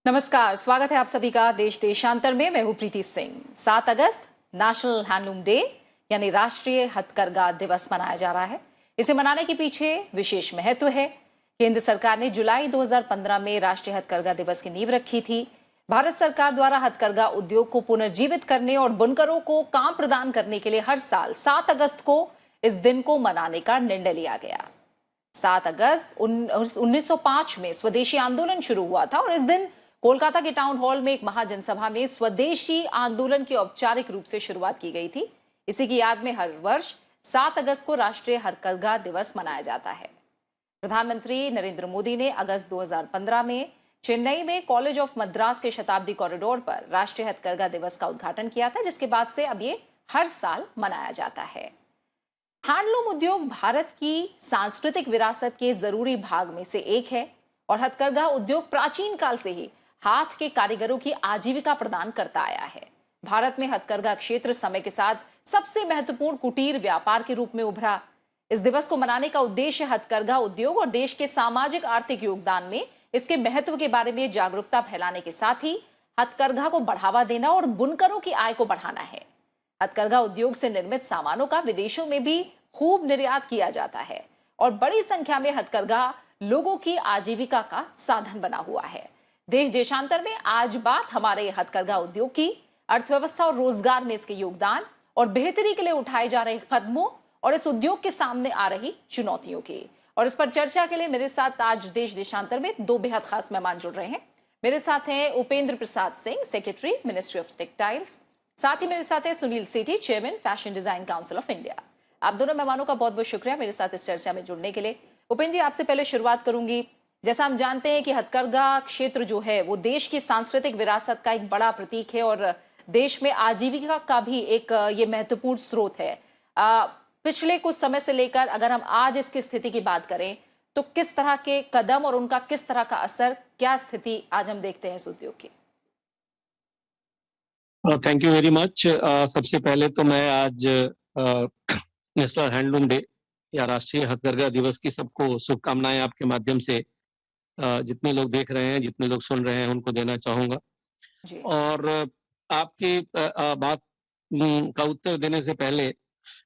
नमस्कार, स्वागत है आप सभी का देश देशांतर में। मैं हूं प्रीति सिंह। 7 अगस्त नेशनल हैंडलूम डे यानी राष्ट्रीय हथकरघा दिवस मनाया जा रहा है। इसे मनाने के पीछे विशेष महत्व है। केंद्र सरकार ने जुलाई 2015 में राष्ट्रीय हथकरघा दिवस की नींव रखी थी। भारत सरकार द्वारा हथकरघा उद्योग को पुनर्जीवित करने और बुनकरों को काम प्रदान करने के लिए हर साल 7 अगस्त को इस दिन को मनाने का निर्णय लिया गया। 7 अगस्त 1905 में स्वदेशी आंदोलन शुरू हुआ था और इस दिन कोलकाता के टाउन हॉल में एक महाजनसभा में स्वदेशी आंदोलन की औपचारिक रूप से शुरुआत की गई थी। इसी की याद में हर वर्ष 7 अगस्त को राष्ट्रीय हथकरघा दिवस मनाया जाता है। प्रधानमंत्री नरेंद्र मोदी ने अगस्त 2015 में चेन्नई में कॉलेज ऑफ मद्रास के शताब्दी कॉरिडोर पर राष्ट्रीय हथकरघा दिवस का उद्घाटन किया था, जिसके बाद से अब ये हर साल मनाया जाता है। हैंडलूम उद्योग भारत की सांस्कृतिक विरासत के जरूरी भाग में से एक है और हथकरघा उद्योग प्राचीन काल से ही हाथ के कारीगरों की आजीविका प्रदान करता आया है। भारत में हथकरघा क्षेत्र समय के साथ सबसे महत्वपूर्ण कुटीर व्यापार के रूप में उभरा। इस दिवस को मनाने का उद्देश्य हथकरघा उद्योग और देश के सामाजिक आर्थिक योगदान में इसके महत्व के बारे में जागरूकता फैलाने के साथ ही हथकरघा को बढ़ावा देना और बुनकरों की आय को बढ़ाना है। हथकरघा उद्योग से निर्मित सामानों का विदेशों में भी खूब निर्यात किया जाता है और बड़ी संख्या में हथकरघा लोगों की आजीविका का साधन बना हुआ है। देश देशांतर में आज बात हमारे हथकरघा उद्योग की, अर्थव्यवस्था और रोजगार में इसके योगदान और बेहतरी के लिए उठाए जा रहे कदमों और इस उद्योग के सामने आ रही चुनौतियों की। और इस पर चर्चा के लिए मेरे साथ आज देश देशांतर में दो बेहद खास मेहमान जुड़ रहे हैं। मेरे साथ हैं Upendra Prasad Singh, secretary, ministry of textiles. साथ ही मेरे साथ है Sunil Sethi, chairman, fashion design council of India. आप दोनों मेहमानों का बहुत बहुत शुक्रिया मेरे साथ इस चर्चा में जुड़ने के लिए। उपेंद्र जी, आपसे पहले शुरुआत करूंगी। जैसा हम जानते हैं कि हथकरघा क्षेत्र जो है वो देश की सांस्कृतिक विरासत का एक बड़ा प्रतीक है और देश में आजीविका का भी एक ये महत्वपूर्ण स्रोत है। पिछले कुछ समय से लेकर अगर हम आज इसकी स्थिति की बात करें तो किस तरह के कदम और उनका किस तरह का असर, क्या स्थिति आज हम देखते हैं इस उद्योग की? Thank you very much. सबसे पहले तो मैं आज नेशनल हैंडलूम डे या राष्ट्रीय हथकरघा दिवस की सबको शुभकामनाएं आपके माध्यम से जितने लोग देख रहे हैं, जितने लोग सुन रहे हैं, उनको देना चाहूंगा। और आपकी बात का उत्तर देने से पहले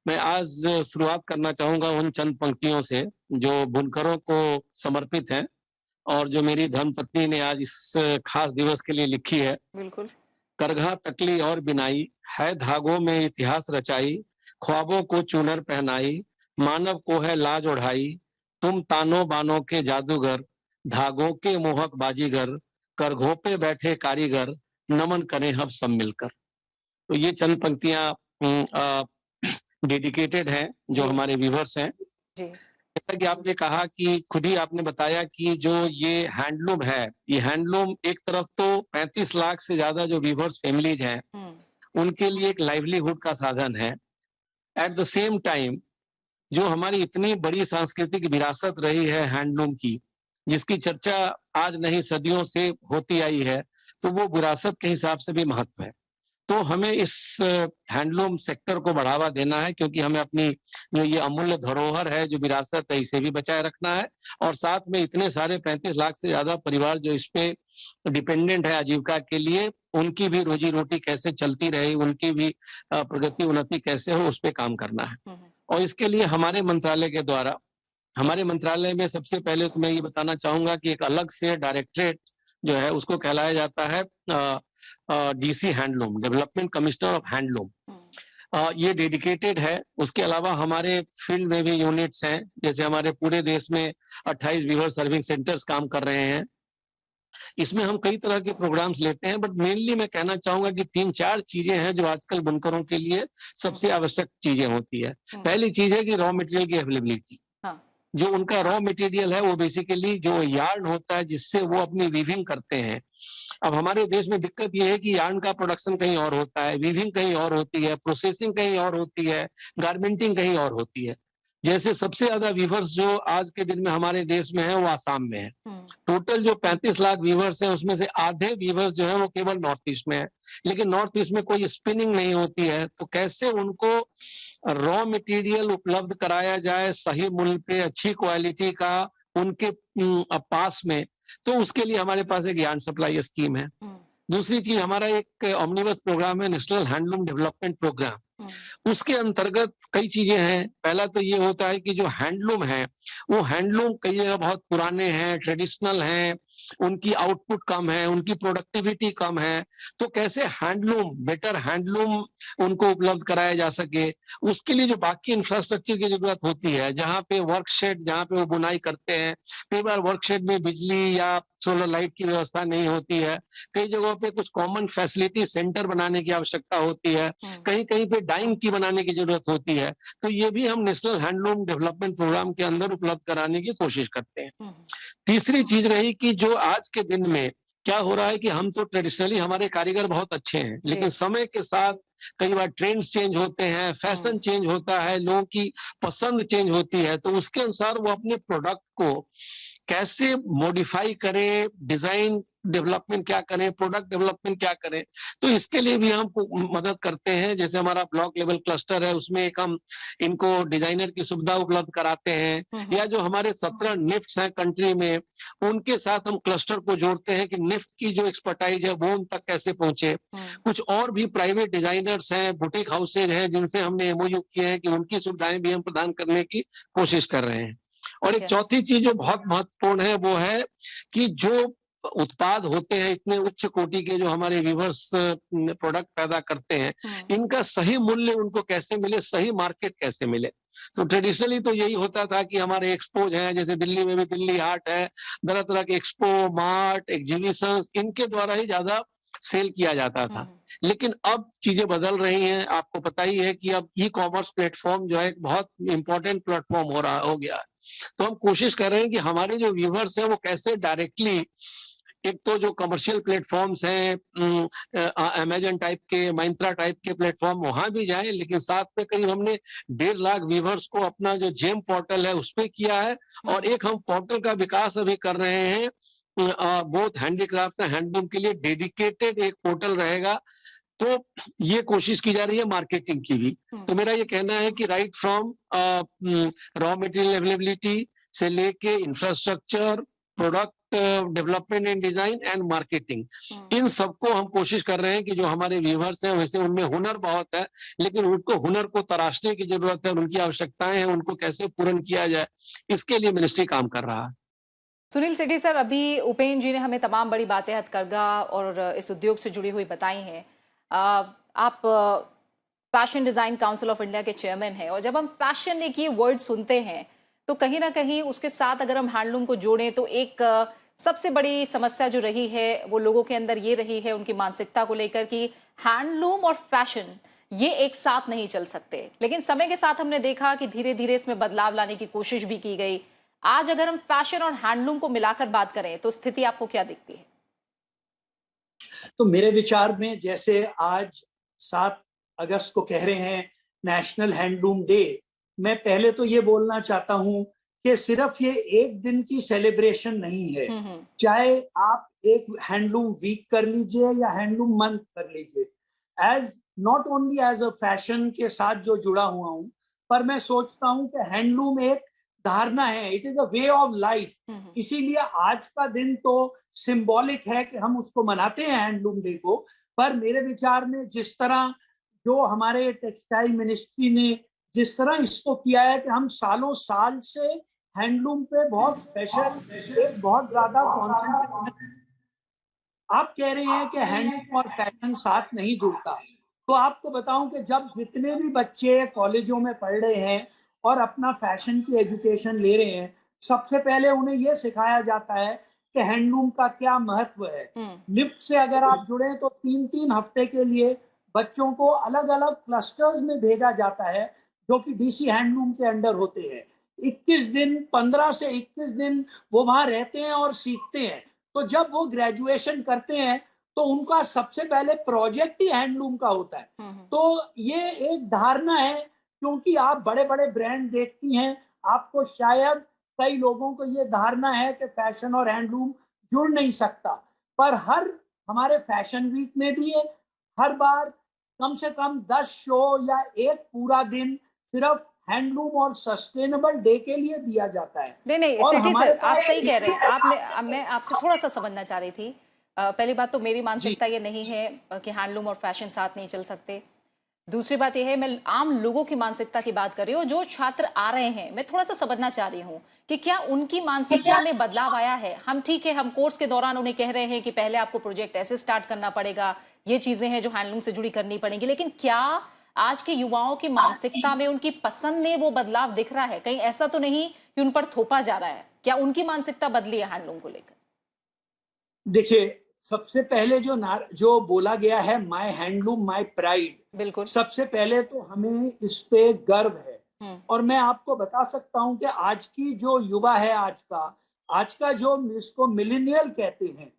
मैं आज शुरुआत करना चाहूंगा उन चंद पंक्तियों से जो बुनकरों को समर्पित हैं और जो मेरी धर्मपत्नी ने आज इस खास दिवस के लिए लिखी है। बिल्कुल। करघा तकली और बिनाई है धागों में इतिहास रचाई, ख्वाबों को चूनर पहनाई, मानव को है लाज ओढ़ाई, तुम तानों बानों के जादूगर, धागों के मोहक बाजीगर, करघों पे बैठे कारीगर, नमन करें हम सब मिलकर। तो ये चंद पंक्तियां डेडिकेटेड हैं जो हमारे व्यूअर्स हैं। जैसा कि आपने कहा कि खुद ही आपने बताया कि जो ये हैंडलूम है, ये हैंडलूम एक तरफ तो 35 लाख से ज्यादा जो व्यूअर्स फैमिलीज हैं उनके लिए एक लाइवलीहुड का साधन है। एट द सेम टाइम जो हमारी इतनी बड़ी सांस्कृतिक विरासत रही है हैंडलूम की, जिसकी चर्चा आज नहीं सदियों से होती आई है, तो वो विरासत के हिसाब से भी महत्व है। तो हमें इस हैंडलूम सेक्टर को बढ़ावा देना है क्योंकि हमें अपनी जो ये अमूल्य धरोहर है, जो विरासत है, इसे भी बचाए रखना है और साथ में इतने सारे 35 लाख से ज्यादा परिवार जो इस पे डिपेंडेंट है आजीविका के लिए, उनकी भी रोजी रोटी कैसे चलती रहे, उनकी भी प्रगति उन्नति कैसे हो, उस पर काम करना है। और इसके लिए हमारे मंत्रालय के द्वारा, हमारे मंत्रालय में सबसे पहले तो मैं ये बताना चाहूंगा कि एक अलग से डायरेक्टरेट जो है उसको कहलाया जाता है DC handloom, development commissioner of handloom. ये डेडिकेटेड है। उसके अलावा हमारे फील्ड में भी यूनिट्स हैं, जैसे हमारे पूरे देश में 28 वीवर सर्विंग सेंटर्स काम कर रहे हैं। इसमें हम कई तरह के प्रोग्राम्स लेते हैं, बट मेनली मैं कहना चाहूंगा कि 3-4 चीजें हैं जो आजकल बुनकरों के लिए सबसे आवश्यक चीजें होती है। पहली चीज है कि रॉ मटेरियल की अवेलेबिलिटी। जो उनका रॉ मटेरियल है वो बेसिकली जो यार्न होता है जिससे वो अपनी वीविंग करते हैं। अब हमारे देश में दिक्कत ये है कि यार्न का प्रोडक्शन कहीं और होता है, वीविंग कहीं और होती है, प्रोसेसिंग कहीं और होती है, गारमेंटिंग कहीं और होती है। जैसे सबसे ज्यादा वीवर्स जो आज के दिन में हमारे देश में है वो आसाम में है। टोटल जो 35 लाख वीवर्स हैं उसमें से आधे वीवर्स जो है वो केवल नॉर्थ ईस्ट में है, लेकिन नॉर्थ ईस्ट में कोई स्पिनिंग नहीं होती है। तो कैसे उनको रॉ मटेरियल उपलब्ध कराया जाए सही मूल्य पे, अच्छी क्वालिटी का उनके पास में, तो उसके लिए हमारे पास एक यार्न सप्लाई स्कीम है। दूसरी चीज, हमारा एक ऑमनिबस प्रोग्राम है, नेशनल हैंडलूम डेवलपमेंट प्रोग्राम। उसके अंतर्गत कई चीजें हैं। पहला तो ये होता है कि जो हैंडलूम है, वो हैंडलूम कई जगह बहुत पुराने हैं, ट्रेडिशनल हैं, उनकी आउटपुट कम है, उनकी प्रोडक्टिविटी कम है, तो कैसे हैंडलूम, बेटर हैंडलूम उनको उपलब्ध कराया जा सके। उसके लिए जो बाकी इंफ्रास्ट्रक्चर की जरूरत होती है, जहाँ पे वर्कशेड, जहाँ पे वो बुनाई करते हैं, कई बार वर्कशेड में बिजली या सोलर लाइट की व्यवस्था नहीं होती है, कई जगहों पे कुछ कॉमन फैसिलिटी सेंटर बनाने की आवश्यकता होती है, कहीं कहीं पे डाइंग की बनाने की जरूरत होती है, तो ये भी हम नेशनल हैंडलूम डेवलपमेंट प्रोग्राम के अंदर उपलब्ध कराने की कोशिश करते हैं। तीसरी चीज रही कि जो आज के दिन में क्या हो रहा है कि हम तो ट्रेडिशनली हमारे कारीगर बहुत अच्छे हैं, लेकिन समय के साथ कई बार ट्रेंड्स चेंज होते हैं, फैशन चेंज होता है, लोगों की पसंद चेंज होती है, तो उसके अनुसार वो अपने प्रोडक्ट को कैसे मॉडिफाई करें, डिजाइन डेवलपमेंट क्या करें, प्रोडक्ट डेवलपमेंट क्या करें, तो इसके लिए भी हम मदद करते हैं। जैसे हमारा ब्लॉक लेवल क्लस्टर है, उसमें एक हम इनको डिजाइनर की सुविधा उपलब्ध कराते हैं, या जो हमारे 17 निफ्ट्स हैं कंट्री में, उनके साथ हम क्लस्टर को जोड़ते हैं कि निफ्ट की जो एक्सपर्टाइज है वो उन तक कैसे पहुंचे। कुछ और भी प्राइवेट डिजाइनर्स हैं, बुटीक हाउसेज हैं, जिनसे हमने एमओयू किए हैं कि उनकी सुविधाएं भी हम प्रदान करने की कोशिश कर रहे हैं। और एक चौथी चीज जो बहुत महत्वपूर्ण है, वो है कि जो उत्पाद होते हैं इतने उच्च कोटि के, जो हमारे वीवर्स प्रोडक्ट पैदा करते हैं, इनका सही मूल्य उनको कैसे मिले, सही मार्केट कैसे मिले। तो ट्रेडिशनली तो यही होता था कि हमारे एक्सपोज हैं, जैसे दिल्ली में भी दिल्ली हाट है, तरह तरह के एक्सपो, मार्ट, एग्जीबिशंस, इनके द्वारा ही ज्यादा सेल किया जाता था। लेकिन अब चीजें बदल रही हैं। आपको पता ही है कि अब ई कॉमर्स प्लेटफॉर्म जो है एक बहुत इंपॉर्टेंट प्लेटफॉर्म हो गया है। तो हम कोशिश कर रहे हैं कि हमारे जो व्यूवर्स हैं वो कैसे डायरेक्टली, एक तो जो कमर्शियल प्लेटफॉर्म्स हैं, अमेजन टाइप के, मिंत्रा टाइप के प्लेटफॉर्म, वहां भी जाएं, लेकिन साथ में करीब हमने 1.5 लाख व्यूवर्स को अपना जो जेम पोर्टल है उसपे किया है। और एक हम पोर्टल का विकास अभी कर रहे हैं, बोथ हैंडीक्राफ्ट एंड हैंडलूम के लिए डेडिकेटेड एक पोर्टल रहेगा। तो ये कोशिश की जा रही है मार्केटिंग की भी। तो मेरा ये कहना है कि right from raw material availability से लेके infrastructure, product development and design and marketing, इन सबको हम कोशिश कर रहे हैं कि जो हमारे व्यूवर्स हैं, वैसे उनमें हुनर बहुत है, लेकिन उनको हुनर को तराशने की जरूरत है, उनकी आवश्यकताएं हैं, उनको कैसे पूर्ण किया जाए, इसके लिए मिनिस्ट्री काम कर रहा है। सुनील सेठी सर, अभी उपेंद्र जी ने हमें तमाम बड़ी बातें हथकरघा और इस उद्योग से जुड़ी हुई बताई हैं। आप fashion design council of India के चेयरमैन हैं, और जब हम फैशन एक ये वर्ड सुनते हैं तो कहीं ना कहीं उसके साथ अगर हम हैंडलूम को जोड़ें तो एक सबसे बड़ी समस्या जो रही है वो लोगों के अंदर ये रही है, उनकी मानसिकता को लेकर, कि हैंडलूम और फैशन ये एक साथ नहीं चल सकते। लेकिन समय के साथ हमने देखा कि धीरे धीरे इसमें बदलाव लाने की कोशिश भी की गई। आज अगर हम फैशन और हैंडलूम को मिलाकर बात करें तो स्थिति आपको क्या दिखती है? तो मेरे विचार में, जैसे आज 7 अगस्त को कह रहे हैं नेशनल हैंडलूम डे, मैं पहले तो ये बोलना चाहता हूं कि सिर्फ ये एक दिन की सेलिब्रेशन नहीं है। चाहे आप एक हैंडलूम वीक कर लीजिए या हैंडलूम मंथ कर लीजिए, as not only as a fashion के साथ जो जुड़ा हुआ हूं, पर मैं सोचता हूं कि हैंडलूम एक धारणा है, it is a way of life. इसीलिए आज का दिन तो सिंबॉलिक है कि हम उसको मनाते हैं हैंडलूम डे को, पर मेरे विचार में जिस तरह जो हमारे टेक्सटाइल मिनिस्ट्री ने जिस तरह इसको किया है कि हम सालों साल से हैंडलूम पे बहुत स्पेशल, एक बहुत ज्यादा कॉन्सेंट्रेशन। आप कह रहे हैं कि हैंडलूम और फैशन साथ नहीं जुड़ता, तो आपको बताऊं कि जब जितने भी बच्चे कॉलेजों में पढ़ रहे हैं और अपना फैशन की एजुकेशन ले रहे हैं, सबसे पहले उन्हें यह सिखाया जाता है कि हैंडलूम का क्या महत्व है। लिफ्ट से अगर आप जुड़े तो 3-3 हफ्ते के लिए बच्चों को अलग अलग क्लस्टर्स में भेजा जाता है, जो कि डीसी हैंडलूम के अंडर होते हैं। 21 दिन, 15 से 21 दिन वो वहां रहते हैं और सीखते हैं। तो जब वो ग्रेजुएशन करते हैं तो उनका सबसे पहले प्रोजेक्ट ही हैंडलूम का होता है। तो ये एक धारणा है, क्योंकि आप बड़े बड़े ब्रांड देखती हैं, आपको शायद कई लोगों को ये धारणा है कि फैशन और हैंडलूम जुड़ नहीं सकता, पर हमारे फैशन वीक में भी है, हर बार कम से कम 10 शो या एक पूरा दिन सिर्फ हैंडलूम और सस्टेनेबल डे के लिए दिया जाता है। नहीं नहीं और सेठी हमारे सर, आप पास सही कह रहे हैं। आपने अब मैं आपसे थोड़ा सा समझना चाह रही थी। पहली बात तो मेरी जी मानसिकता ये नहीं है कि हैंडलूम और फैशन साथ नहीं चल सकते। दूसरी बात यह है, मैं आम लोगों की मानसिकता की बात कर रही हूँ। जो छात्र आ रहे हैं, मैं थोड़ा सा समझना चाह रही हूँ कि क्या उनकी मानसिकता में बदलाव आया है। हम ठीक है, हम कोर्स के दौरान उन्हें कह रहे हैं कि पहले आपको प्रोजेक्ट ऐसे स्टार्ट करना पड़ेगा, ये चीजें हैं जो हैंडलूम से जुड़ी करनी पड़ेंगी, लेकिन क्या आज के युवाओं की मानसिकता में, उनकी पसंद में वो बदलाव दिख रहा है? कहीं ऐसा तो नहीं कि उन पर थोपा जा रहा है? क्या उनकी मानसिकता बदली है हैंडलूम को लेकर? देखिए, सबसे पहले जो बोला गया है माय हैंडलूम माय प्राइड, बिल्कुल। सबसे पहले तो हमें इस पे गर्व है। हम्म। और मैं आपको बता सकता हूं कि आज की जो युवा है, आज का जो इसको मिलेनियल कहते हैं,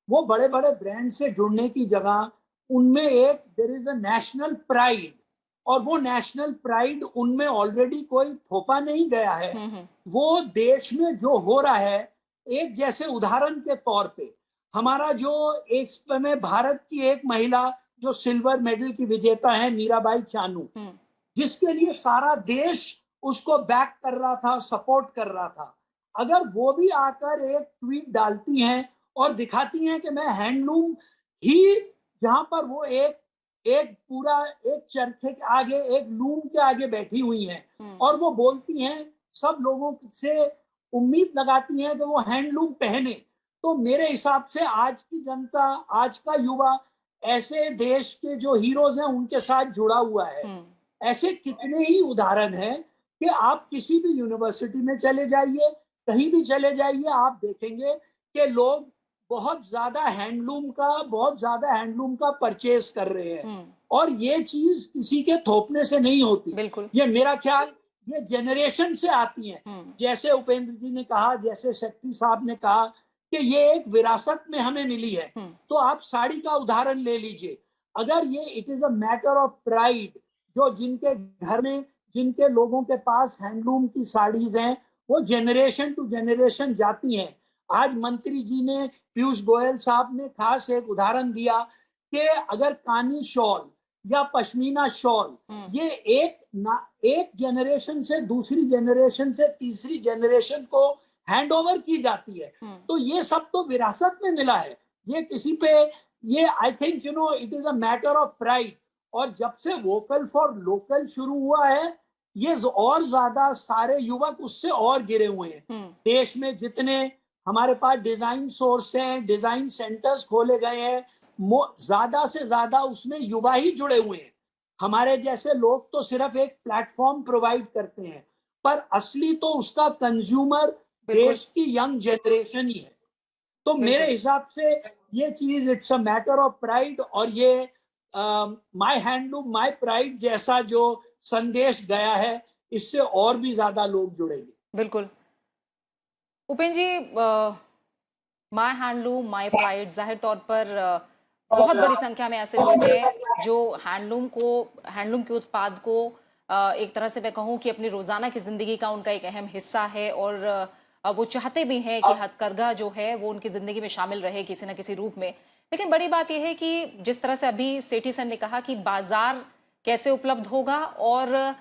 वो बड़े बड़े ब्रांड से जुड़ने की जगह उनमें एक there is a national pride, और वो नेशनल प्राइड उनमें ऑलरेडी कोई थोपा नहीं गया है। हम्म। वो देश में जो हो रहा है, एक जैसे उदाहरण के तौर पे हमारा जो एक समय भारत की एक महिला जो सिल्वर मेडल की विजेता है, मीराबाई चानू, हम्म। जिसके लिए सारा देश उसको बैक कर रहा था, सपोर्ट कर रहा था, अगर वो भी आकर एक ट्वीट डालती हैं और दिखाती हैं कि मैं हैंडलूम ही, जहां पर वो एक एक पूरा एक चरखे के आगे, एक लूम के आगे बैठी हुई हैं, और वो बोलती हैं, सब लोगों से उम्मीद लगाती हैं कि वो हैंडलूम पहने, तो मेरे हिसाब से आज की जनता, आज का युवा ऐसे देश के जो हीरोज हैं उनके साथ जुड़ा हुआ है। हम्म। ऐसे कितने ही उदाहरण हैं कि आप किसी भी यूनिवर्सिटी में चले जाइए, कहीं भी चले जाइए, आप देखेंगे कि लोग बहुत ज्यादा हैंडलूम का परचेज कर रहे हैं। और ये चीज किसी के थोपने से नहीं होती, बिल्कुल। ये मेरा ख्याल ये जनरेशन से आती है। हम्म। जैसे उपेंद्र जी ने कहा, जैसे सेक्रेटरी साहब ने कहा कि ये एक विरासत में हमें मिली है। तो आप साड़ी का उदाहरण ले लीजिए, अगर ये it is a matter of pride, जो जिनके घर में, जिनके लोगों के पास हैंडलूम की साड़ीज हैं, वो जनरेशन टू जनरेशन जाती हैं। आज मंत्री जी ने, पीयूष गोयल साहब ने खास एक उदाहरण दिया कि अगर कानी शॉल या पश्मीना शॉल, ये एक जनरेशन से दूसरी जनरेशन से तीसरी जनरेशन को हैंड ओवर की जाती है, तो ये सब तो विरासत में मिला है। ये किसी पे, ये I think it is a matter of pride. और जब से वोकल फॉर लोकल शुरू हुआ है, ये और ज्यादा सारे युवक उससे और गिरे हुए हैं। देश में जितने हमारे पास डिजाइन सोर्स हैं, डिजाइन सेंटर्स खोले गए हैं, ज्यादा से ज्यादा उसमें युवा ही जुड़े हुए हैं। हमारे जैसे लोग तो सिर्फ एक प्लेटफॉर्म प्रोवाइड करते हैं, पर असली तो उसका कंज्यूमर देश की यंग जनरेशन ही है। तो मेरे हिसाब से ये चीज it's a matter of pride, और ये माय हैंडलूम माय प्राइड जैसा जो संदेश गया है, इससे और भी ज्यादा लोग जुड़ेंगे। बिल्कुल। उपेंद्र जी, माय हैंडलूम माय प्राइड, जाहिर तौर पर बहुत बड़ी संख्या में ऐसे लोग हैं जो हैंडलूम के उत्पाद को एक तरह से मैं कहूँ कि अपनी रोजाना की जिंदगी का उनका एक अहम हिस्सा है, और वो चाहते भी हैं कि हथकरघा जो है वो उनकी जिंदगी में शामिल रहे किसी न किसी रूप में। लेकिन बड़ी बात यह है कि जिस तरह से अभी सेठी सर ने कहा कि बाजार कैसे उपलब्ध होगा, और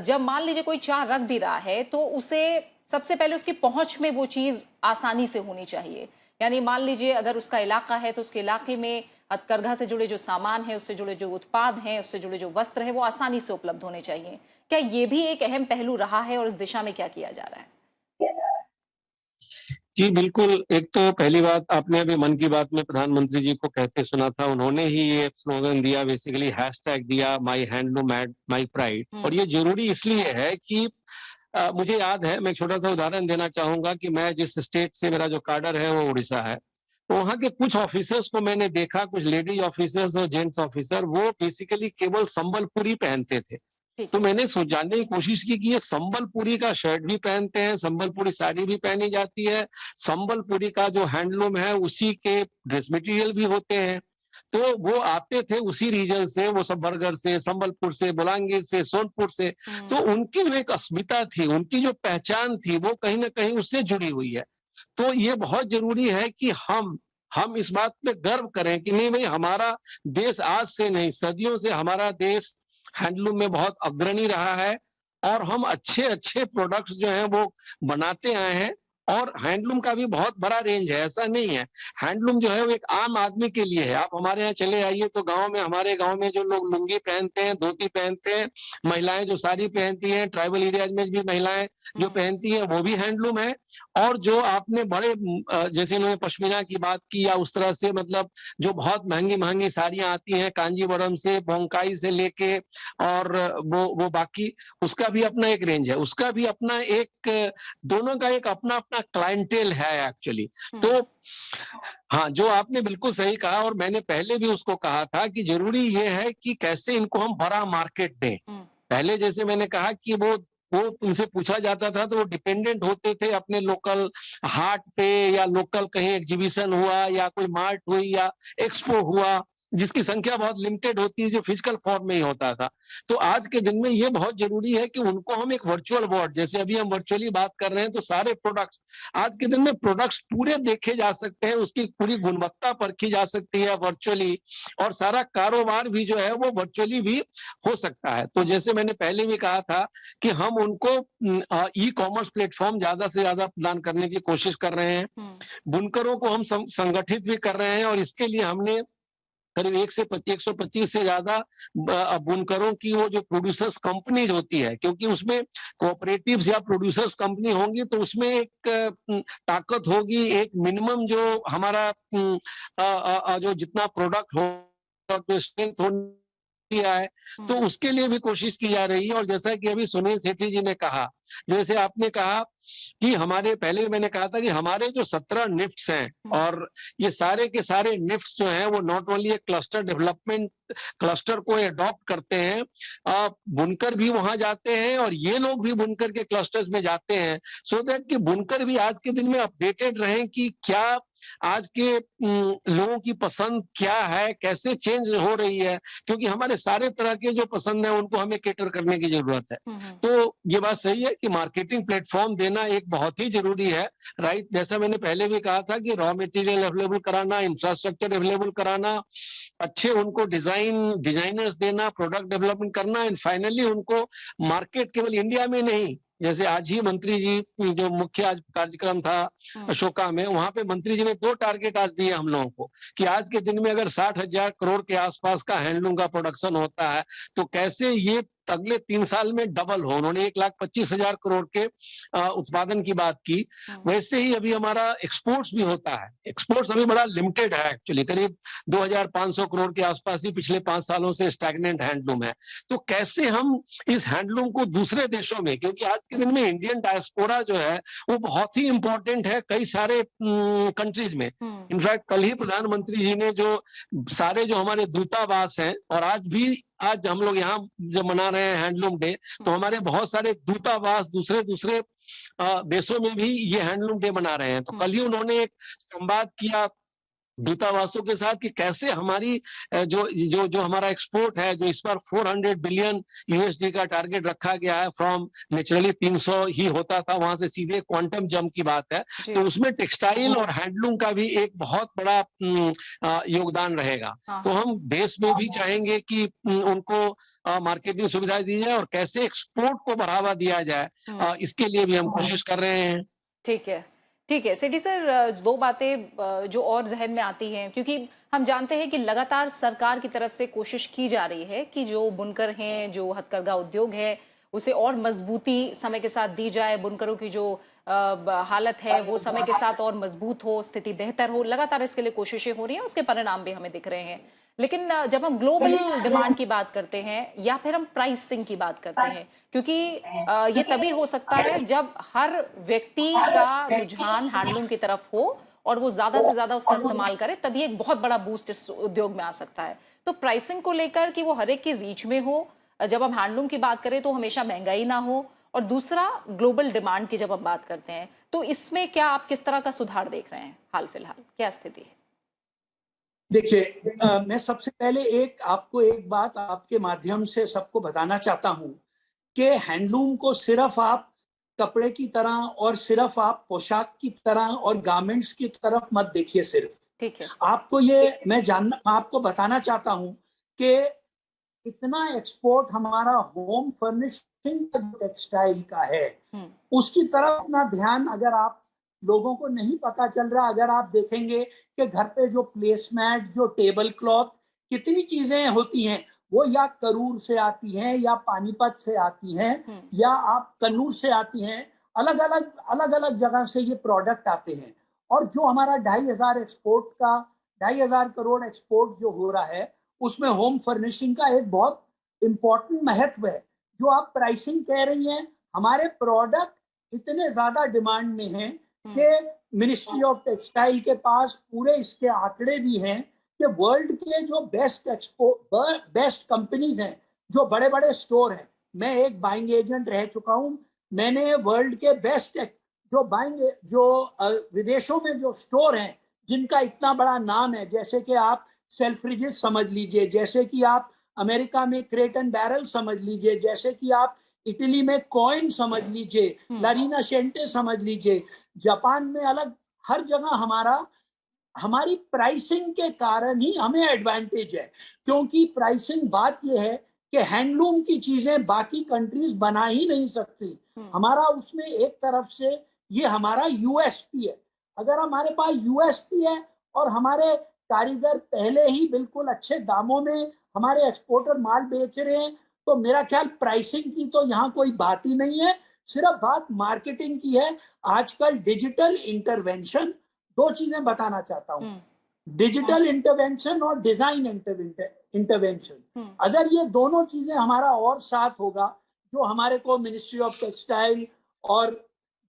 जब मान लीजिए कोई चाह रख भी रहा है तो उसे सबसे पहले उसकी पहुंच में वो चीज आसानी से होनी चाहिए। यानी मान लीजिए अगर उसका इलाका है तो उसके इलाके में हथकरघा से जुड़े जो सामान है, उससे जुड़े जो उत्पाद हैं, उससे जुड़े जो वस्त्र है, वो आसानी से उपलब्ध होने चाहिए। क्या ये भी एक अहम पहलू रहा है, और इस दिशा में क्या किया जा रहा है? जी बिल्कुल। एक तो पहली बात, आपने अभी मन की बात में प्रधानमंत्री जी को कहते सुना था, उन्होंने ही ये स्लोगन दिया, बेसिकली हैशटैग दिया, माई हैंडलूम माई प्राइड। और ये जरूरी इसलिए है कि मुझे याद है, मैं एक छोटा सा उदाहरण देना चाहूंगा कि मैं जिस स्टेट से, मेरा जो काडर है वो उड़ीसा है, तो वहाँ के कुछ ऑफिसर्स को मैंने देखा, कुछ लेडीज ऑफिसर्स और जेंट्स ऑफिसर, वो बेसिकली केवल संबलपुरी पहनते थे। तो मैंने जानने की कोशिश की कि ये संबलपुरी का शर्ट भी पहनते हैं, संबलपुरी साड़ी भी पहनी जाती है, संबलपुरी का जो हैंडलूम है उसी के ड्रेस मटेरियल भी होते हैं। तो वो आते थे उसी रीजन से, वो सब बरगढ़ से, संबलपुर से, बलांगीर से, सोनपुर से। तो उनकी जो एक अस्मिता थी, उनकी जो पहचान थी, वो कहीं ना कहीं उससे जुड़ी हुई है। तो ये बहुत जरूरी है कि हम इस बात पे गर्व करें कि नहीं भाई, हमारा देश आज से नहीं, सदियों से हमारा देश हैंडलूम में बहुत अग्रणी रहा है। और हम अच्छे अच्छे प्रोडक्ट्स जो हैं वो बनाते आए हैं। और हैंडलूम का भी बहुत बड़ा रेंज है, ऐसा नहीं है। हैंडलूम जो है वो एक आम आदमी के लिए है। आप हमारे यहाँ चले आइए तो गांव में, हमारे गांव में जो लोग लुंगी पहनते हैं, धोती पहनते हैं, महिलाएं जो साड़ी पहनती हैं, ट्राइबल एरियाज में भी महिलाएं जो पहनती हैं, वो भी हैंडलूम है। और जो आपने बड़े जैसे इन्होंने पश्मीना की बात की, या उस तरह से मतलब जो बहुत महंगी महंगी साड़ियां आती हैं कांजीवरम से, बोंकाई से लेके, और वो बाकी, उसका भी अपना एक रेंज है, उसका भी अपना एक, दोनों का एक अपना अपना क्लाइंटेल है एक्चुअली। तो हाँ, जो आपने बिल्कुल सही कहा, और मैंने पहले भी उसको कहा था कि जरूरी ये है कि कैसे इनको हम बड़ा मार्केट दें। पहले जैसे मैंने कहा कि वो उनसे पूछा जाता था तो वो डिपेंडेंट होते थे अपने लोकल हाट पे, या लोकल कहीं एग्जीबिशन हुआ, या कोई मार्ट हुई, या एक्सपो हुआ, जिसकी संख्या बहुत लिमिटेड होती है, जो फिजिकल फॉर्म में ही होता था। तो आज के दिन में ये बहुत जरूरी है कि उनको हम एक वर्चुअल वर्ल्ड, जैसे अभी हम वर्चुअली बात कर रहे हैं, तो सारे प्रोडक्ट्स, आज के दिन में प्रोडक्ट्स पूरे देखे जा सकते हैं, उसकी पूरी गुणवत्ता परखी जा सकती है वर्चुअली, और सारा कारोबार भी जो है वो वर्चुअली भी हो सकता है। तो जैसे मैंने पहले भी कहा था कि हम उनको ई कॉमर्स प्लेटफॉर्म ज्यादा से ज्यादा प्रदान करने की कोशिश कर रहे हैं। बुनकरों को हम संगठित भी कर रहे हैं, और इसके लिए हमने करीब 125 से ज्यादा बुनकरों की वो जो प्रोड्यूसर्स कंपनीज होती है, क्योंकि उसमें कोऑपरेटिव्स या प्रोड्यूसर्स कंपनी होंगी तो उसमें एक ताकत होगी, एक मिनिमम जो हमारा जो जितना प्रोडक्ट हो, जो स्ट्रेंथ होती है, तो उसके लिए भी कोशिश की जा रही है। और जैसा कि अभी सुनील सेठी जी ने कहा, जैसे आपने कहा कि हमारे, पहले मैंने कहा था कि हमारे जो 17 निफ्ट्स हैं, और ये सारे के सारे निफ्ट्स जो हैं वो नॉट ओनली एक क्लस्टर डेवलपमेंट क्लस्टर को एडॉप्ट करते हैं, बुनकर भी वहां जाते हैं, और ये लोग भी बुनकर के क्लस्टर्स में जाते हैं, सो दैट कि बुनकर भी आज के दिन में अपडेटेड रहें कि क्या आज के लोगों की पसंद क्या है, कैसे चेंज हो रही है, क्योंकि हमारे सारे तरह के जो पसंद है उनको हमें केटर करने की जरूरत है। तो ये बात सही है कि मार्केटिंग प्लेटफॉर्म देना एक बहुत ही जरूरी है, राइट। जैसा मैंने पहले भी कहा था कि रॉ मटेरियल अवेलेबल कराना, इंफ्रास्ट्रक्चर अवेलेबल कराना, अच्छे उनको डिजाइनर्स देना, प्रोडक्ट डेवलपमेंट करना, एंड फाइनली उनको मार्केट केवल इंडिया में नहीं, जैसे आज ही मंत्री जी जो मुख्य आज कार्यक्रम था अशोका में, वहां पे मंत्री जी ने 2 टारगेट आज दिए हम लोगों को कि आज के दिन में अगर 60,000 करोड़ के आसपास का हैंडलूम का प्रोडक्शन होता है तो कैसे ये अगले 3 साल में डबल हो। उन्होंने 1,25,000 करोड़ के उत्पादन की बात की। वैसे ही अभी हमारा एक्सपोर्ट्स भी होता है, एक्सपोर्ट्स अभी बड़ा लिमिटेड है एक्चुअली, करीब 2,500 करोड़ के आसपास ही पिछले 5 सालों से स्टैग्नेंट हैंडलूम है। तो कैसे हम इस हैंडलूम को दूसरे देशों में, क्योंकि आज के दिन में इंडियन डायस्पोरा जो है वो बहुत ही इंपॉर्टेंट है कई सारे कंट्रीज में। इनफैक्ट कल ही प्रधानमंत्री जी ने जो सारे जो हमारे दूतावास हैं, और आज हम लोग यहाँ जब मना रहे हैं हैंडलूम डे, तो हमारे बहुत सारे दूतावास दूसरे दूसरे देशों में भी ये हैंडलूम डे मना रहे हैं। तो कल ही उन्होंने एक संवाद किया दूतावासों के साथ कि कैसे हमारी जो हमारा एक्सपोर्ट है, जो इस बार 400 बिलियन यूएसडी का टारगेट रखा गया है, फ्रॉम नेचुरली 300 ही होता था, वहां से सीधे क्वांटम जंप की बात है, तो उसमें टेक्सटाइल और हैंडलूम का भी एक बहुत बड़ा योगदान रहेगा। तो हम देश में भी चाहेंगे कि उनको मार्केटिंग सुविधाएं दी जाए और कैसे एक्सपोर्ट को बढ़ावा दिया जाए, इसके लिए भी हम कोशिश कर रहे हैं। ठीक है सेठी सर, 2 बातें जो और जहन में आती हैं, क्योंकि हम जानते हैं कि लगातार सरकार की तरफ से कोशिश की जा रही है कि जो बुनकर हैं, जो हथकरघा उद्योग है, उसे और मजबूती समय के साथ दी जाए, बुनकरों की जो हालत है वो समय के साथ और मजबूत हो, स्थिति बेहतर हो। लगातार इसके लिए कोशिशें हो रही हैं, उसके परिणाम भी हमें दिख रहे हैं। लेकिन जब हम ग्लोबल डिमांड की बात करते हैं या फिर हम प्राइसिंग की बात करते हैं, क्योंकि ये तभी हो सकता है जब हर व्यक्ति का रुझान हैंडलूम की तरफ हो और वो ज्यादा से ज्यादा उसका इस्तेमाल करे, तभी एक बहुत बड़ा बूस्ट इस उद्योग में आ सकता है। तो प्राइसिंग को लेकर कि वो हर एक की रीच में हो, जब हम हैंडलूम की बात करें तो हमेशा महंगाई ना हो, और दूसरा ग्लोबल डिमांड की जब हम बात करते हैं तो इसमें क्या आप किस तरह का सुधार देख रहे हैं? हाल फिलहाल क्या स्थिति है? देखिए, मैं सबसे पहले आपको एक बात आपके माध्यम से सबको बताना चाहता हूं कि हैंडलूम को सिर्फ आप कपड़े की तरह और सिर्फ आप पोशाक की तरह और गारमेंट्स की तरफ मत देखिए। सिर्फ ठीक है, आपको मैं आपको बताना चाहता हूं कि इतना एक्सपोर्ट हमारा होम फर्निश्ड टेक्सटाइल का है उसकी तरफ अपना ध्यान, अगर आप लोगों को नहीं पता चल रहा, अगर आप देखेंगे कि घर पे जो प्लेसमैट, जो टेबल क्लॉथ, कितनी चीजें होती हैं, वो या करूर से आती हैं या पानीपत से आती हैं या आप कन्नूर से आती हैं, अलग अलग जगह से ये प्रोडक्ट आते हैं। और जो हमारा 2,500 करोड़ एक्सपोर्ट जो हो रहा है, उसमें होम फर्निशिंग का एक बहुत इंपॉर्टेंट महत्व है। जो आप प्राइसिंग कह रही हैं, हमारे प्रोडक्ट इतने ज्यादा डिमांड में हैं कि मिनिस्ट्री ऑफ टेक्सटाइल के पास पूरे इसके आंकड़े भी हैं कि वर्ल्ड के जो बेस्ट कंपनीज हैं, जो बड़े बड़े स्टोर हैं, मैं एक बाइंग एजेंट रह चुका हूं, मैंने वर्ल्ड के बेस्ट जो विदेशों में जो स्टोर हैं जिनका इतना बड़ा नाम है, जैसे कि आप सेल्फ्रिजेस समझ लीजिए, जैसे कि आप अमेरिका में क्रेट एंड बैरल समझ लीजिए, जैसे कि आप इटली में कॉइन समझ लीजिए, लारीना शेंटे समझ लीजिए, जापान में अलग, हर जगह हमारी प्राइसिंग के कारण ही हमें एडवांटेज है। क्योंकि प्राइसिंग, बात यह है कि हैंडलूम की चीजें बाकी कंट्रीज बना ही नहीं सकती। हमारा उसमें एक तरफ से ये हमारा यूएसपी है। अगर हमारे पास यूएसपी है और हमारे कारीगर पहले ही बिल्कुल अच्छे दामों में हमारे एक्सपोर्टर माल बेच रहे हैं, तो मेरा ख्याल प्राइसिंग की तो यहाँ कोई बात ही नहीं है, सिर्फ बात मार्केटिंग की है। आजकल डिजिटल इंटरवेंशन, दो चीजें बताना चाहता हूँ, डिजिटल इंटरवेंशन और डिजाइन इंटरवेंशन, अगर ये दोनों चीजें हमारा और साथ होगा, जो हमारे को मिनिस्ट्री ऑफ टेक्सटाइल और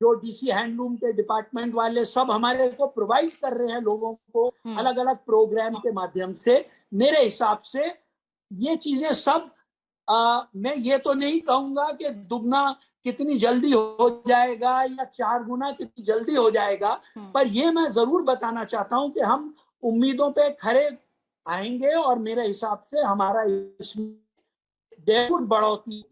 जो डीसी हैंडलूम के डिपार्टमेंट वाले सब हमारे को प्रोवाइड कर रहे हैं लोगों को अलग अलग प्रोग्राम के माध्यम से, मेरे हिसाब से ये चीजें सब मैं ये तो नहीं कहूंगा कि दुगना कितनी जल्दी हो जाएगा या 4 गुना कितनी जल्दी हो जाएगा, पर ये मैं जरूर बताना चाहता हूं कि हम उम्मीदों पे खरे आएंगे और मेरे हिसाब से हमारा इसमें जरूर बढ़ोतरी।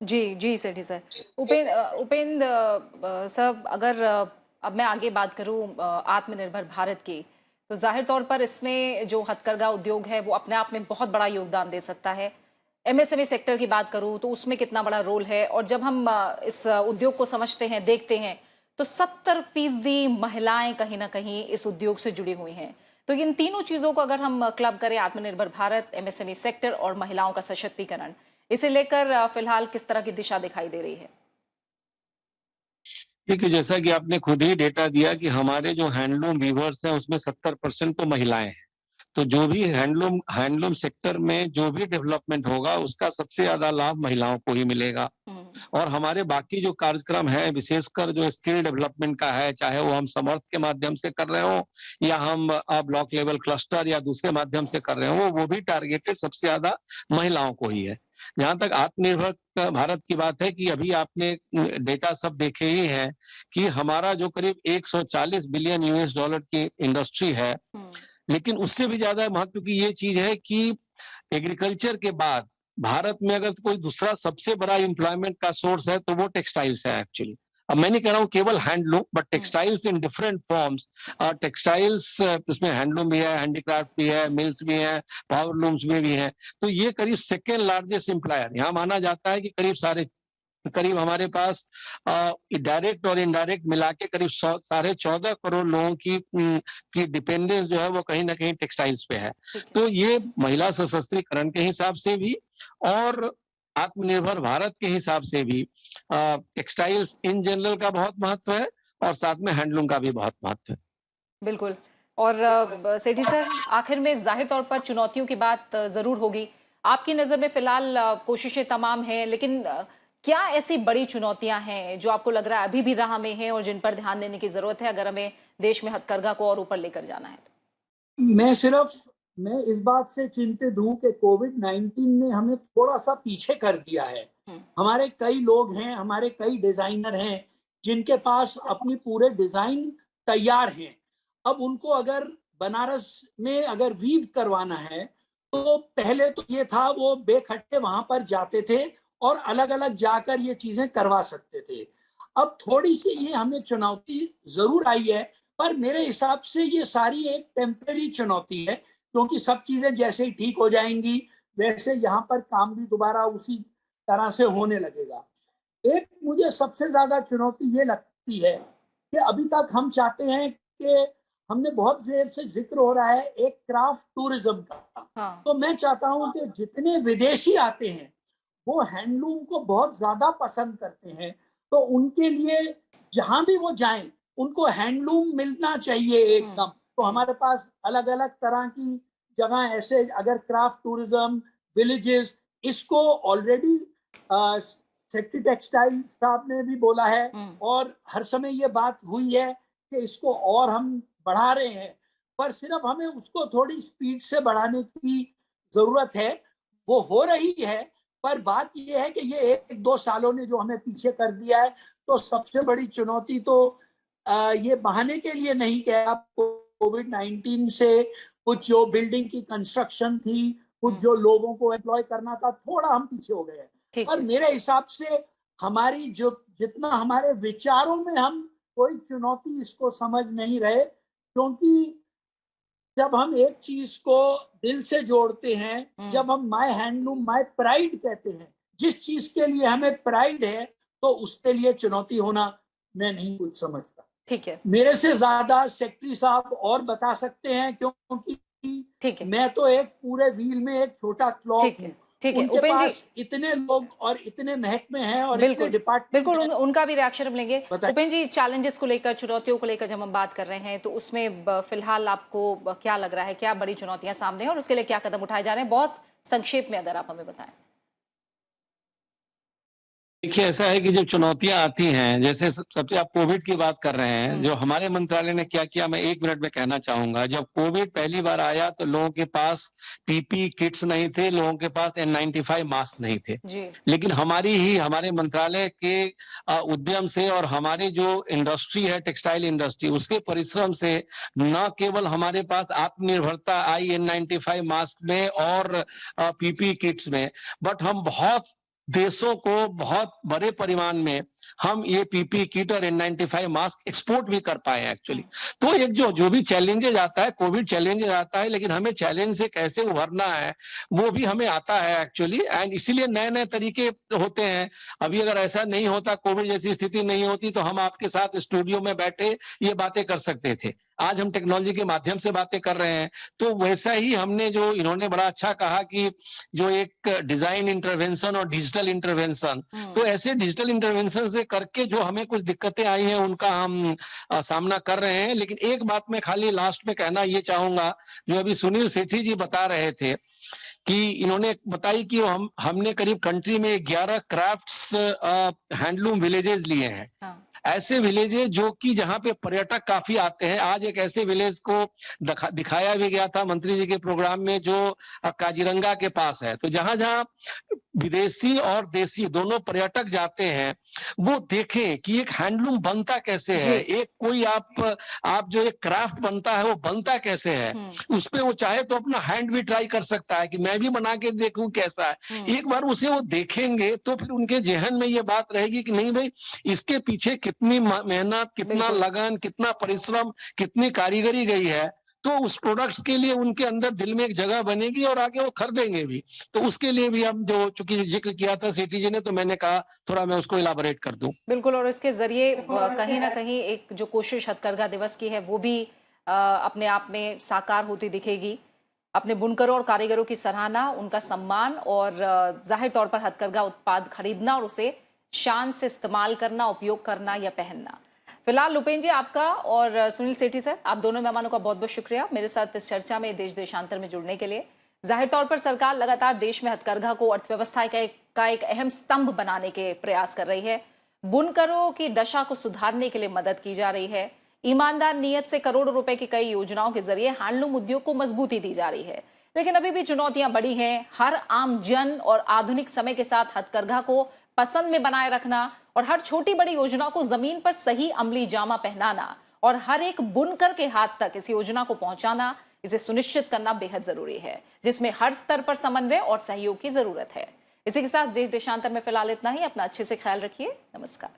जी जी सेठी सर। उपेंद्र सर, अगर अब मैं आगे बात करूं आत्मनिर्भर भारत की, तो जाहिर तौर पर इसमें जो हथकरघा उद्योग है वो अपने आप में बहुत बड़ा योगदान दे सकता है। एमएसएमई सेक्टर की बात करूं तो उसमें कितना बड़ा रोल है, और जब हम इस उद्योग को समझते हैं, देखते हैं, तो 70% महिलाएं कहीं ना कहीं इस उद्योग से जुड़ी हुई हैं। तो इन तीनों चीजों को अगर हम क्लब करें, आत्मनिर्भर भारत, एमएसएमई सेक्टर और महिलाओं का सशक्तिकरण, इसे लेकर फिलहाल किस तरह की दिशा दिखाई दे रही है? देखिए, जैसा कि आपने खुद ही डेटा दिया कि हमारे जो हैंडलूम वीवर्स हैं उसमें 70% तो महिलाएं हैं। तो जो भी हैंडलूम सेक्टर में जो भी डेवलपमेंट होगा उसका सबसे ज्यादा लाभ महिलाओं को ही मिलेगा। और हमारे बाकी जो कार्यक्रम है, विशेषकर जो स्किल डेवलपमेंट का है, चाहे वो हम समर्थ के माध्यम से कर रहे हो या हम ब्लॉक लेवल क्लस्टर या दूसरे माध्यम से कर रहे हो, वो भी टारगेटेड सबसे ज्यादा महिलाओं को ही है। जहां तक आत्मनिर्भर भारत की बात है कि अभी आपने डेटा सब देखे ही है कि हमारा जो करीब 140 बिलियन यूएस डॉलर की इंडस्ट्री है, लेकिन उससे भी ज्यादा महत्व की ये चीज है कि एग्रीकल्चर के बाद भारत में अगर कोई दूसरा सबसे बड़ा एम्प्लॉयमेंट का सोर्स है तो वो टेक्सटाइल्स है एक्चुअली। अब मैं नहीं कह रहा हूँ केवल handloom, but textiles in different forms. Textiles उसमें हैंडलूम भी है, हैंडीक्राफ्ट भी है, मिल्स भी है, पावर लूम्स में भी है। तो ये करीब सेकेंड लार्जेस्ट एम्प्लॉयर यहाँ माना जाता है कि करीब हमारे पास डायरेक्ट और इनडायरेक्ट मिला के करीब 14.5 करोड़ लोगों की डिपेंडेंस जो है वो कहीं ना कहीं टेक्सटाइल्स पे है। तो ये महिला सशक्तिकरण के हिसाब से भी और आत्मनिर्भर भारत के हिसाब से भी टेक्सटाइल्स इन जनरल का बहुत महत्व है और साथ में हैंडलूम का भी बहुत महत्व है। बिल्कुल। और सेठी सर, आखिर में जाहिर तौर पर चुनौतियों की बात जरूर होगी। आपकी नजर में फिलहाल कोशिशें तमाम हैं, लेकिन क्या ऐसी बड़ी चुनौतियां हैं जो आपको लग रहा है अभी भी राह में हैं और जिन पर ध्यान देने की जरूरत है अगर हमें देश में हथकरघा को और ऊपर लेकर जाना है? मैं इस बात से चिंतित हूं कि कोविड-19 ने हमें थोड़ा सा पीछे कर दिया है। हमारे कई लोग हैं, हमारे कई डिजाइनर हैं जिनके पास अपनी पूरे डिजाइन तैयार हैं। अब उनको अगर बनारस में अगर वीव करवाना है, तो पहले तो ये था वो बेखट्टे वहां पर जाते थे और अलग अलग जाकर ये चीजें करवा सकते थे। अब थोड़ी सी ये हमें चुनौती जरूर आई है, पर मेरे हिसाब से ये सारी एक टेम्परेरी चुनौती है, क्योंकि सब चीजें जैसे ही ठीक हो जाएंगी वैसे यहाँ पर काम भी दोबारा उसी तरह से होने लगेगा। एक मुझे सबसे ज्यादा चुनौती ये लगती है कि अभी तक हम चाहते हैं कि हमने बहुत देर से जिक्र हो रहा है एक क्राफ्ट टूरिज्म का। हाँ। तो मैं चाहता हूं कि जितने विदेशी आते हैं वो हैंडलूम को बहुत ज्यादा पसंद करते हैं, तो उनके लिए जहां भी वो जाएं उनको हैंडलूम मिलना चाहिए एकदम। तो हमारे पास अलग अलग तरह की जगह ऐसे, अगर क्राफ्ट टूरिज्म विलेजेस, इसको ऑलरेडी सेक्रेटरी टेक्सटाइल साहब ने भी बोला है और हर समय ये बात हुई है कि इसको और हम बढ़ा रहे हैं, पर सिर्फ हमें उसको थोड़ी स्पीड से बढ़ाने की जरूरत है। वो हो रही है, पर बात ये है कि ये 1-2 सालों ने जो हमें पीछे कर दिया है। तो सबसे बड़ी चुनौती तो ये बहाने के लिए नहीं कहा, कोविड-19 से कुछ जो बिल्डिंग की कंस्ट्रक्शन थी, कुछ जो लोगों को एम्प्लॉय करना था, थोड़ा हम पीछे हो गए। ठीक पर है। मेरे हिसाब से हमारी जो जितना हमारे विचारों में हम कोई चुनौती इसको समझ नहीं रहे, क्योंकि जब हम एक चीज को दिल से जोड़ते हैं, जब हम माय हैंडलूम माय प्राइड कहते हैं, जिस चीज के लिए हमें प्राइड है, तो उसके लिए चुनौती होना मैं नहीं कुछ समझता। ठीक है। मेरे से ज्यादा सेक्रेटरी साहब और बता सकते हैं, क्योंकि ठीक है। मैं तो एक पूरे व्हील में एक छोटा क्लॉक ठीक हूँ। है। ठीक है उनके उपेंद्र जी। पास इतने लोग और इतने महकमे हैं और इतने बिल्कुल। डिपार्टमेंट बिल्कुल हैं। उनका भी रिएक्शन हम लेंगे। बताइए। उपेंद्र जी, चैलेंजेस को लेकर, चुनौतियों को लेकर जब हम बात कर रहे हैं तो उसमें फिलहाल आपको क्या लग रहा है, क्या बड़ी चुनौतियां सामने हैं और उसके लिए क्या कदम उठाए जा रहे हैं, बहुत संक्षेप में अगर आप हमें बताएं। देखिए, ऐसा है कि जब चुनौतियां आती हैं, जैसे सबसे आप कोविड की बात कर रहे हैं, जो हमारे मंत्रालय ने क्या किया, मैं 1 मिनट में कहना चाहूंगा। जब कोविड पहली बार आया तो लोगों के पास पीपी किट्स नहीं थे, लोगों के पास N95 मास्क नहीं थे। जी। लेकिन हमारे मंत्रालय के उद्यम से और हमारी जो इंडस्ट्री है, टेक्सटाइल इंडस्ट्री, उसके परिश्रम से न केवल हमारे पास आत्मनिर्भरता आई N95 मास्क में और पीपी किट्स में, बट हम बहुत देशों को बहुत बड़े परिमाण में हम ये पीपी किट और N95 मास्क एक्सपोर्ट भी कर पाए एक्चुअली। तो एक जो भी चैलेंजेज आता है, कोविड चैलेंजेज आता है, लेकिन हमें चैलेंज से कैसे उभरना है वो भी हमें आता है एक्चुअली। एंड इसीलिए नए नए तरीके होते हैं। अभी अगर ऐसा नहीं होता, कोविड जैसी स्थिति नहीं होती, तो हम आपके साथ स्टूडियो में बैठे ये बातें कर सकते थे। आज हम टेक्नोलॉजी के माध्यम से बातें कर रहे हैं। तो वैसा ही हमने, जो इन्होंने बड़ा अच्छा कहा कि जो एक डिजाइन इंटरवेंशन और डिजिटल इंटरवेंशन, तो ऐसे डिजिटल इंटरवेंशन से करके जो हमें कुछ दिक्कतें आई हैं उनका हम सामना कर रहे हैं। लेकिन एक बात मैं खाली लास्ट में कहना ये चाहूंगा, जो अभी सुनील सेठी जी बता रहे थे कि इन्होंने बताई कि हमने करीब कंट्री में 11 क्राफ्ट्स हैंडलूम विलेजेस लिए हैं। हाँ। ऐसे विलेजेस जो कि जहां पे पर्यटक काफी आते हैं। आज एक ऐसे विलेज को दिखाया भी गया था मंत्री जी के प्रोग्राम में, जो काजीरंगा के पास है। तो जहां जहां विदेशी और देसी दोनों पर्यटक जाते हैं, वो देखें कि एक हैंडलूम बनता कैसे है, एक कोई आप जो एक क्राफ्ट बनता है वो बनता कैसे है, उस पे वो चाहे तो अपना हैंड भी ट्राई कर सकता है कि मैं भी बना के देखूं कैसा है। एक बार उसे वो देखेंगे तो फिर उनके जहन में ये बात रहेगी कि नहीं भाई, इसके पीछे कितनी मेहनत, कितना लगन, कितना परिश्रम, कितनी कारीगरी गई है। तो उस प्रोडक्ट्स के लिए उनके अंदर दिल में एक जगह बनेगी और आगे वो खरीदेंगे भी। तो उसके लिए भी हम, जो चूंकि जिक्र किया था सेठी जी ने, तो मैंने कहा थोड़ा मैं उसको इलाबोरेट कर दूं। बिल्कुल, और इसके जरिए कहीं ना कहीं एक जो कोशिश हथकरघा दिवस की है वो भी अपने आप में साकार होती दिखेगी। अपने बुनकरों और कारीगरों की सराहना, उनका सम्मान और जाहिर तौर पर हथकरघा उत्पाद खरीदना और उसे शान से इस्तेमाल करना, उपयोग करना या पहनना। फिलहाल उपेंद्र जी, आपका और सुनील सेठी सर, आप दोनों मेहमानों का बहुत बहुत शुक्रिया मेरे साथ इस चर्चा में देश देशांतर में जुड़ने के लिए। जाहिर तौर पर सरकार लगातार देश में हथकरघा को अर्थव्यवस्था का एक अहम स्तंभ बनाने के प्रयास कर रही है। बुनकरों की दशा को सुधारने के लिए मदद की जा रही है। ईमानदार नीयत से करोड़ों रुपए की कई योजनाओं के जरिए हैंडलूम उद्योग को मजबूती दी जा रही है। लेकिन अभी भी चुनौतियां बड़ी हैं। हर आम जन और आधुनिक समय के साथ हथकरघा को पसंद में बनाए रखना और हर छोटी बड़ी योजना को जमीन पर सही अमली जामा पहनाना और हर एक बुनकर के हाथ तक इस योजना को पहुंचाना, इसे सुनिश्चित करना बेहद जरूरी है, जिसमें हर स्तर पर समन्वय और सहयोग की जरूरत है। इसी के साथ देश देशांतर में फिलहाल इतना ही। अपना अच्छे से ख्याल रखिए। नमस्कार।